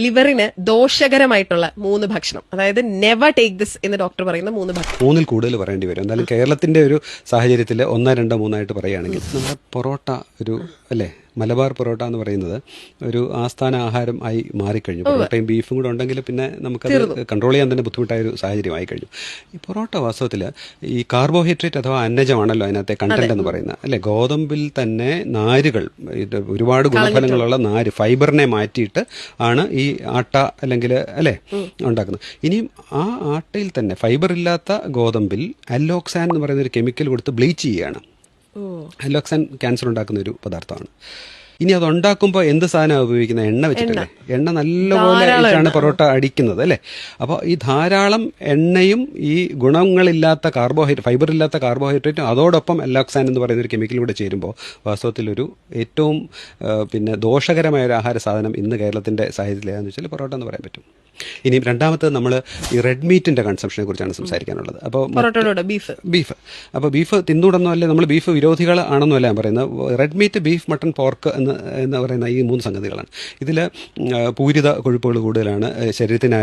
ലിവറിന് ദോഷകരമായിട്ടുള്ള 3 ഭക്ഷണം, അതായത് never take this എന്ന് ഡോക്ടർ പറയുന്ന 3 ഭക്ഷണം. 3-ൽ കൂടുതൽ പറയേണ്ടി വരും. എന്തായാലും കേരളത്തിന്റെ ഒരു സാഹചര്യത്തിൽ 1, 2, 3 പറയുകയാണെങ്കിൽ നമ്മുടെ പൊറോട്ട ഒരു അല്ലേ, മലബാർ പൊറോട്ട എന്ന് പറയുന്നത് ഒരു ആസ്ഥാന ആഹാരം ആയി മാറിക്കഴിഞ്ഞു. പൊറോട്ടയും ബീഫും കൂടെ ഉണ്ടെങ്കിൽ പിന്നെ നമുക്കത് കൺട്രോൾ ചെയ്യാൻ തന്നെ ബുദ്ധിമുട്ടായ ഒരു സാഹചര്യമായി കഴിഞ്ഞു. ഈ പൊറോട്ട വാസ്തവത്തിൽ ഈ കാർബോഹൈഡ്രേറ്റ് അഥവാ അന്നജമാണല്ലോ അതിനകത്തെ കണ്ടന്റ് എന്ന് പറയുന്നത് അല്ലെ. ഗോതമ്പിൽ തന്നെ നാരുകൾ, ഇത് ഒരുപാട് ഗുണഫലങ്ങളുള്ള നാര്, ഫൈബറിനെ മാറ്റിയിട്ട് ആണ് ഈ ആട്ട അല്ലെങ്കിൽ അല്ലെ ഉണ്ടാക്കുന്നത്. ഇനിയും ആ ആട്ടയിൽ തന്നെ ഫൈബർ ഇല്ലാത്ത ഗോതമ്പിൽ അല്ലോക്സാൻ എന്ന് പറയുന്ന ഒരു കെമിക്കൽ കൊടുത്ത് ബ്ലീച്ച് ചെയ്യുകയാണ്. അല്ലോക്സാൻ ക്യാൻസർ ഉണ്ടാക്കുന്ന ഒരു പദാർത്ഥമാണ്. ഇനി അത് ഉണ്ടാക്കുമ്പോൾ എന്ത് സാധനമാണ് ഉപയോഗിക്കുന്നത്? എണ്ണ വെച്ചിട്ടല്ലേ. എണ്ണ നല്ലപോലെ വെച്ചാണ് പൊറോട്ട അടിക്കുന്നത് അല്ലേ. അപ്പോൾ ഈ ധാരാളം എണ്ണയും ഈ ഗുണങ്ങളില്ലാത്ത ഫൈബർ ഇല്ലാത്ത കാർബോഹൈഡ്രേറ്റും അതോടൊപ്പം അല്ലോക്സാൻ എന്ന് പറയുന്ന ഒരു കെമിക്കലൂടെ ചേരുമ്പോൾ വാസ്തവത്തിലൊരു ഏറ്റവും ദോഷകരമായ ഒരു ആഹാര സാധനം ഇന്ന് കേരളത്തിൻ്റെ സാഹചര്യത്തിൽ ഏതാണെന്ന് വെച്ചാൽ പൊറോട്ട എന്ന് പറയാൻ പറ്റും. ഇനി രണ്ടാമത്തത് നമ്മൾ ഈ റെഡ് മീറ്റിന്റെ കൺസംഷനെ കുറിച്ചാണ് സംസാരിക്കാനുള്ളത്. അപ്പോൾ ബീഫ് അപ്പോൾ ബീഫ് തിന്നൂടെന്നല്ലേ, നമ്മൾ ബീഫ് വിരോധികൾ ആണെന്നല്ല ഞാൻ പറയുന്നത്. Red meat, beef, mutton, pork എന്ന് പറയുന്ന ഈ 3 സംഗതികളാണ്. ഇതിൽ പൂരിത കൊഴുപ്പുകൾ കൂടുതലാണ്, ശരീരത്തിന്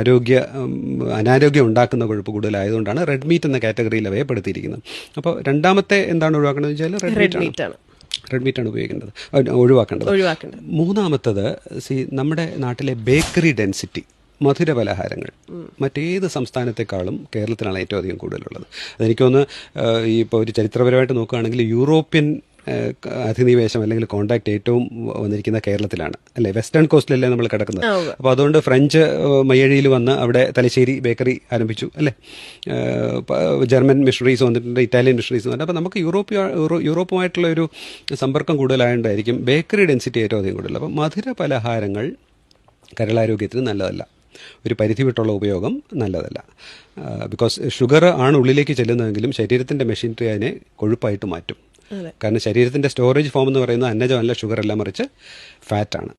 അനാരോഗ്യം ഉണ്ടാക്കുന്ന കൊഴുപ്പ് കൂടുതലായതുകൊണ്ടാണ് റെഡ് മീറ്റ് എന്ന കാറ്റഗറിയിൽ അവയെ പെടുത്തിയിരിക്കുന്നത്. അപ്പോൾ രണ്ടാമത്തെ എന്താണ് ഒഴിവാക്കേണ്ടത് വെച്ചാൽ റെഡ് മീറ്റാണ് ഒഴിവാക്കേണ്ടത്. മൂന്നാമത്തത് നമ്മുടെ നാട്ടിലെ ബേക്കറി ഡെൻസിറ്റി, മധുര പലഹാരങ്ങൾ മറ്റേത് സംസ്ഥാനത്തെക്കാളും കേരളത്തിലാണ് ഏറ്റവും അധികം കൂടുതലുള്ളത്. അതെനിക്ക് തോന്നുന്നു ഇപ്പോൾ ഒരു ചരിത്രപരമായിട്ട് നോക്കുകയാണെങ്കിൽ യൂറോപ്യൻ അധിനിവേശം അല്ലെങ്കിൽ കോണ്ടാക്ട് ഏറ്റവും വന്നിരിക്കുന്ന കേരളത്തിലാണ് അല്ലേ. വെസ്റ്റേൺ കോസ്റ്റിലല്ലേ നമ്മൾ കിടക്കുന്നത്. അപ്പോൾ അതുകൊണ്ട് ഫ്രഞ്ച് മയ്യഴിയിൽ വന്ന് അവിടെ തലശ്ശേരി ബേക്കറി ആരംഭിച്ചു അല്ലേ. ജർമ്മൻ മിഷണറീസ് വന്നിട്ടുണ്ട്, ഇറ്റാലിയൻ മിഷണറീസ് വന്നിട്ടുണ്ട്. അപ്പോൾ നമുക്ക് യൂറോപ്പുമായിട്ടുള്ള ഒരു സമ്പർക്കം കൂടുതലായതുകൊണ്ടായിരിക്കും ബേക്കറി ഡെൻസിറ്റി ഏറ്റവും അധികം കൂടുതൽ. അപ്പോൾ മധുര പലഹാരങ്ങൾ കരളാരോഗ്യത്തിന് നല്ലതല്ല, ഒരു പരിധി വിട്ടുള്ള ഉപയോഗം നല്ലതല്ല. ബിക്കോസ് ഷുഗർ ആണ് ഉള്ളിലേക്ക് ചെല്ലുന്നതെങ്കിലും ശരീരത്തിൻ്റെ മെഷീനറി അതിനെ കൊഴുപ്പായിട്ട് മാറ്റും. കാരണം ശരീരത്തിൻ്റെ സ്റ്റോറേജ് ഫോം എന്ന് പറയുന്നത് അന്നജമല്ല, ഷുഗർ അല്ല, മറിച്ച് ഫാറ്റാണ്.